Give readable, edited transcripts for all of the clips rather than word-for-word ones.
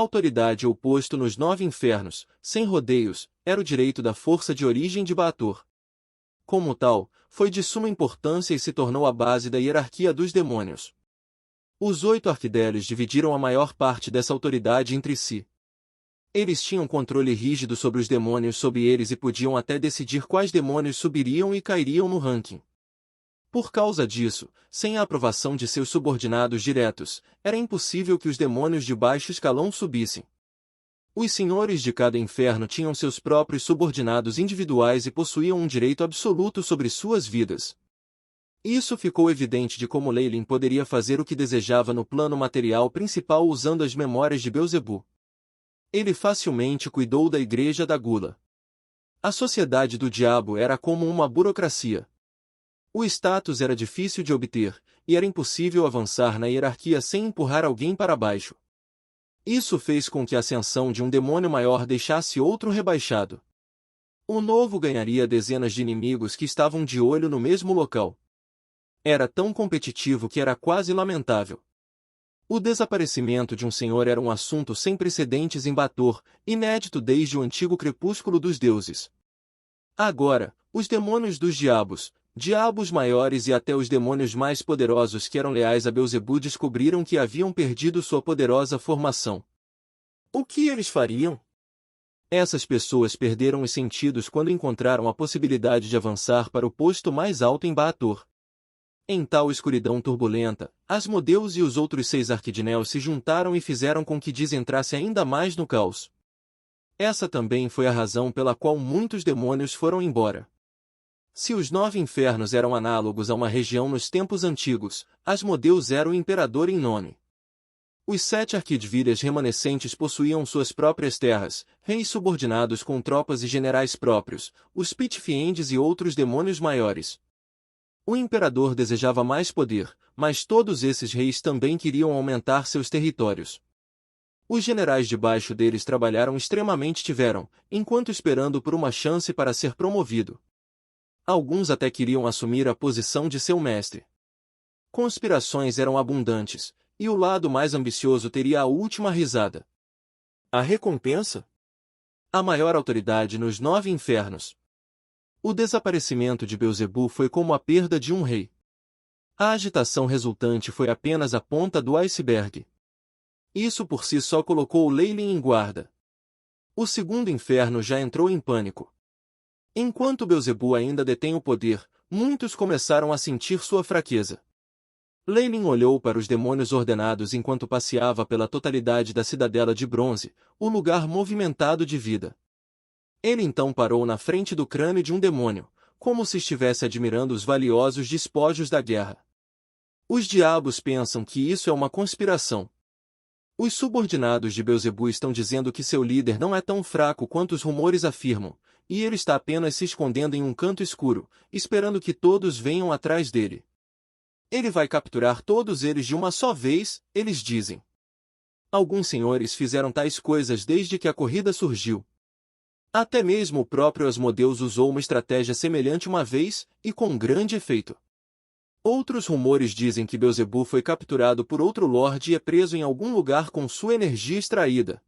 Autoridade ou posto nos 9 infernos, sem rodeios, era o direito da força de origem de Baator. Como tal, foi de suma importância e se tornou a base da hierarquia dos demônios. Os 8 arquideles dividiram a maior parte dessa autoridade entre si. Eles tinham controle rígido sobre os demônios sob eles e podiam até decidir quais demônios subiriam e cairiam no ranking. Por causa disso, sem a aprovação de seus subordinados diretos, era impossível que os demônios de baixo escalão subissem. Os senhores de cada inferno tinham seus próprios subordinados individuais e possuíam um direito absoluto sobre suas vidas. Isso ficou evidente de como Leilin poderia fazer o que desejava no plano material principal usando as memórias de Beelzebu. Ele facilmente cuidou da Igreja da Gula. A sociedade do diabo era como uma burocracia. O status era difícil de obter, e era impossível avançar na hierarquia sem empurrar alguém para baixo. Isso fez com que a ascensão de um demônio maior deixasse outro rebaixado. O novo ganharia dezenas de inimigos que estavam de olho no mesmo local. Era tão competitivo que era quase lamentável. O desaparecimento de um senhor era um assunto sem precedentes em Baator, inédito desde o antigo crepúsculo dos deuses. Agora, os demônios dos diabos maiores e até os demônios mais poderosos que eram leais a Beelzebu descobriram que haviam perdido sua poderosa formação. O que eles fariam? Essas pessoas perderam os sentidos quando encontraram a possibilidade de avançar para o posto mais alto em Baator. Em tal escuridão turbulenta, Asmodeus e os outros 6 Arquidnel se juntaram e fizeram com que Diz entrasse ainda mais no caos. Essa também foi a razão pela qual muitos demônios foram embora. Se os 9 infernos eram análogos a uma região nos tempos antigos, Asmodeus era o imperador em nome. Os 7 arquidvilhas remanescentes possuíam suas próprias terras, reis subordinados com tropas e generais próprios, os Pitfiendes e outros demônios maiores. O imperador desejava mais poder, mas todos esses reis também queriam aumentar seus territórios. Os generais debaixo deles trabalharam extremamente enquanto esperando por uma chance para ser promovido. Alguns até queriam assumir a posição de seu mestre. Conspirações eram abundantes, e o lado mais ambicioso teria a última risada. A recompensa? A maior autoridade nos 9 infernos. O desaparecimento de Beelzebu foi como a perda de um rei. A agitação resultante foi apenas a ponta do iceberg. Isso por si só colocou Leilin em guarda. O segundo inferno já entrou em pânico. Enquanto Beelzebu ainda detém o poder, muitos começaram a sentir sua fraqueza. Leilin olhou para os demônios ordenados enquanto passeava pela totalidade da cidadela de bronze, o lugar movimentado de vida. Ele então parou na frente do crânio de um demônio, como se estivesse admirando os valiosos despojos da guerra. Os diabos pensam que isso é uma conspiração. Os subordinados de Beelzebu estão dizendo que seu líder não é tão fraco quanto os rumores afirmam, e ele está apenas se escondendo em um canto escuro, esperando que todos venham atrás dele. Ele vai capturar todos eles de uma só vez, eles dizem. Alguns senhores fizeram tais coisas desde que a corrida surgiu. Até mesmo o próprio Asmodeus usou uma estratégia semelhante uma vez, e com grande efeito. Outros rumores dizem que Beelzebu foi capturado por outro lorde e é preso em algum lugar com sua energia extraída.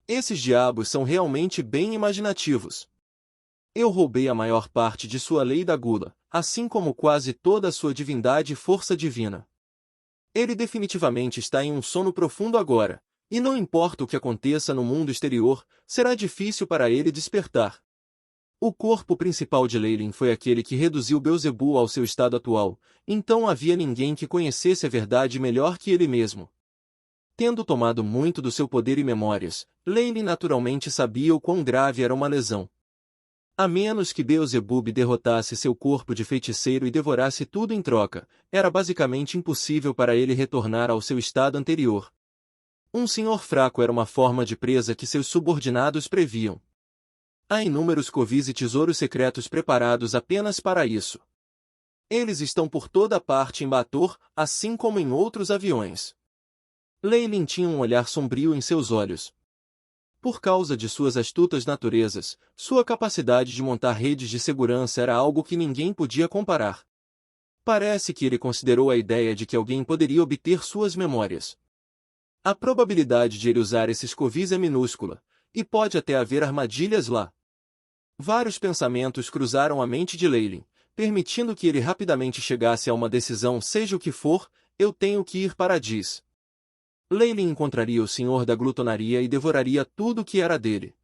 Esses diabos são realmente bem imaginativos. Eu roubei a maior parte de sua lei da gula, assim como quase toda a sua divindade e força divina. Ele definitivamente está em um sono profundo agora, e não importa o que aconteça no mundo exterior, será difícil para ele despertar. O corpo principal de Leilin foi aquele que reduziu Beelzebu ao seu estado atual, então havia ninguém que conhecesse a verdade melhor que ele mesmo. Tendo tomado muito do seu poder e memórias, Leilin naturalmente sabia o quão grave era uma lesão. A menos que Beelzebub derrotasse seu corpo de feiticeiro e devorasse tudo em troca, era basicamente impossível para ele retornar ao seu estado anterior. Um senhor fraco era uma forma de presa que seus subordinados previam. Há inúmeros covis e tesouros secretos preparados apenas para isso. Eles estão por toda parte em Baator, assim como em outros aviões. Leilin tinha um olhar sombrio em seus olhos. Por causa de suas astutas naturezas, sua capacidade de montar redes de segurança era algo que ninguém podia comparar. Parece que ele considerou a ideia de que alguém poderia obter suas memórias. A probabilidade de ele usar esses covis é minúscula, e pode até haver armadilhas lá. Vários pensamentos cruzaram a mente de Leylin, permitindo que ele rapidamente chegasse a uma decisão: seja o que for, eu tenho que ir para Dis. Leylin encontraria o senhor da glutonaria e devoraria tudo o que era dele.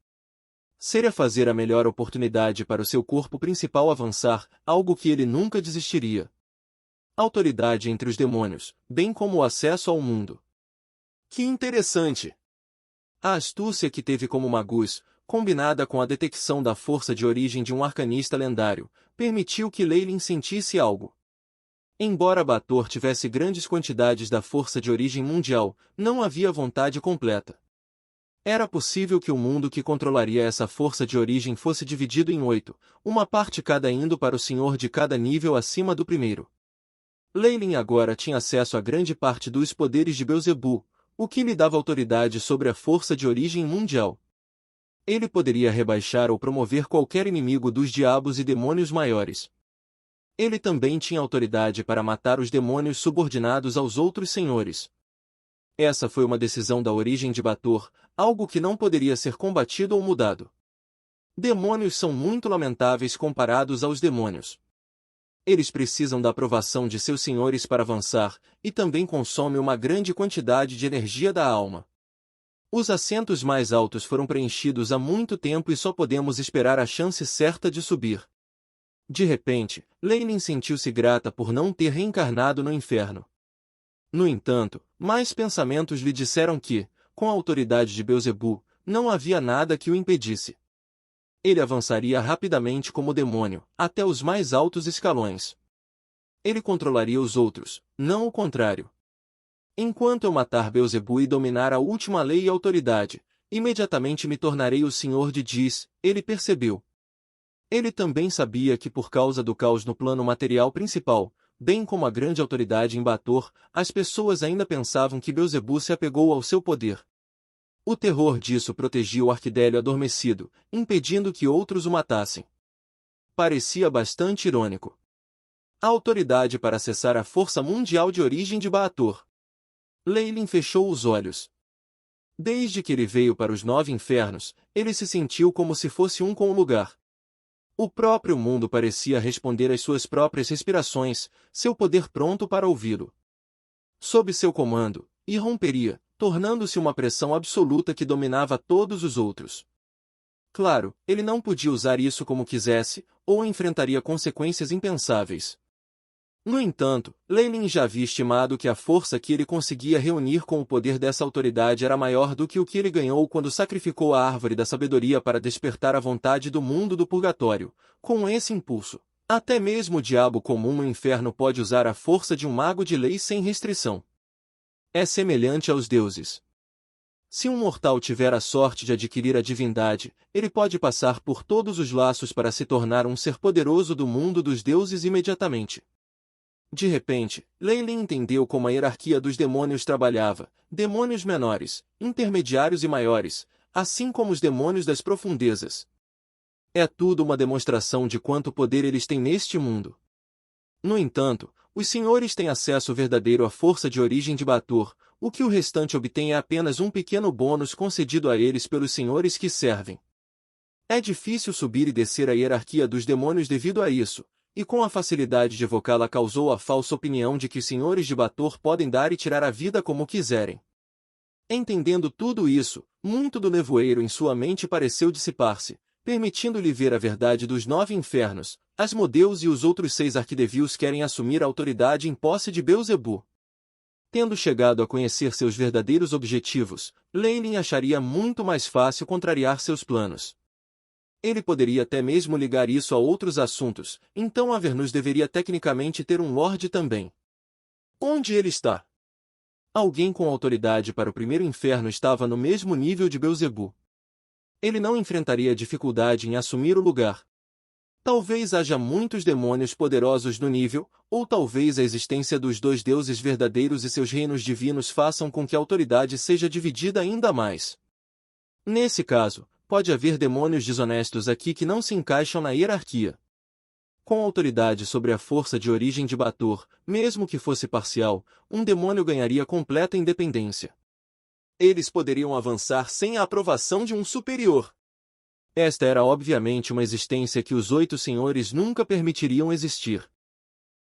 Seria fazer a melhor oportunidade para o seu corpo principal avançar, algo que ele nunca desistiria. Autoridade entre os demônios, bem como o acesso ao mundo. Que interessante! A astúcia que teve como magus, combinada com a detecção da força de origem de um arcanista lendário, permitiu que Leylin sentisse algo. Embora Bator tivesse grandes quantidades da força de origem mundial, não havia vontade completa. Era possível que o mundo que controlaria essa força de origem fosse dividido em 8, uma parte cada indo para o senhor de cada nível acima do primeiro. Leylin agora tinha acesso a grande parte dos poderes de Beelzebub, o que lhe dava autoridade sobre a força de origem mundial. Ele poderia rebaixar ou promover qualquer inimigo dos diabos e demônios maiores. Ele também tinha autoridade para matar os demônios subordinados aos outros senhores. Essa foi uma decisão da origem de Bator, algo que não poderia ser combatido ou mudado. Demônios são muito lamentáveis comparados aos demônios. Eles precisam da aprovação de seus senhores para avançar, e também consomem uma grande quantidade de energia da alma. Os assentos mais altos foram preenchidos há muito tempo e só podemos esperar a chance certa de subir. De repente, Leylin sentiu-se grata por não ter reencarnado no inferno. No entanto, mais pensamentos lhe disseram que, com a autoridade de Beelzebub, não havia nada que o impedisse. Ele avançaria rapidamente como demônio, até os mais altos escalões. Ele controlaria os outros, não o contrário. Enquanto eu matar Beelzebub e dominar a última lei e autoridade, imediatamente me tornarei o senhor de Dis, ele percebeu. Ele também sabia que por causa do caos no plano material principal, bem como a grande autoridade em Bator, as pessoas ainda pensavam que Beelzebub se apegou ao seu poder. O terror disso protegia o arquidélio adormecido, impedindo que outros o matassem. Parecia bastante irônico. A autoridade para acessar a força mundial de origem de Bator. Leylin fechou os olhos. Desde que ele veio para os 9 infernos, ele se sentiu como se fosse um com o lugar. O próprio mundo parecia responder às suas próprias respirações, seu poder pronto para ouvi-lo. Sob seu comando, irromperia, tornando-se uma pressão absoluta que dominava todos os outros. Claro, ele não podia usar isso como quisesse, ou enfrentaria consequências impensáveis. No entanto, Leylin já havia estimado que a força que ele conseguia reunir com o poder dessa autoridade era maior do que o que ele ganhou quando sacrificou a árvore da sabedoria para despertar a vontade do mundo do purgatório. Com esse impulso, até mesmo o diabo comum no inferno pode usar a força de um mago de lei sem restrição. É semelhante aos deuses. Se um mortal tiver a sorte de adquirir a divindade, ele pode passar por todos os laços para se tornar um ser poderoso do mundo dos deuses imediatamente. De repente, Leylin entendeu como a hierarquia dos demônios trabalhava: demônios menores, intermediários e maiores, assim como os demônios das profundezas. É tudo uma demonstração de quanto poder eles têm neste mundo. No entanto, os senhores têm acesso verdadeiro à força de origem de Bator, o que o restante obtém é apenas um pequeno bônus concedido a eles pelos senhores que servem. É difícil subir e descer a hierarquia dos demônios devido a isso, e com a facilidade de evocá-la causou a falsa opinião de que os senhores de Bator podem dar e tirar a vida como quiserem. Entendendo tudo isso, muito do nevoeiro em sua mente pareceu dissipar-se, permitindo-lhe ver a verdade dos 9 infernos. Asmodeus e os outros 6 arquidevios querem assumir a autoridade em posse de Beelzebub. Tendo chegado a conhecer seus verdadeiros objetivos, Leylin acharia muito mais fácil contrariar seus planos. Ele poderia até mesmo ligar isso a outros assuntos, então Avernus deveria tecnicamente ter um Lorde também. Onde ele está? Alguém com autoridade para o primeiro inferno estava no mesmo nível de Beelzebub. Ele não enfrentaria dificuldade em assumir o lugar. Talvez haja muitos demônios poderosos no nível, ou talvez a existência dos 2 deuses verdadeiros e seus reinos divinos façam com que a autoridade seja dividida ainda mais. Nesse caso, pode haver demônios desonestos aqui que não se encaixam na hierarquia. Com autoridade sobre a força de origem de Bator, mesmo que fosse parcial, um demônio ganharia completa independência. Eles poderiam avançar sem a aprovação de um superior. Esta era obviamente uma existência que os 8 senhores nunca permitiriam existir.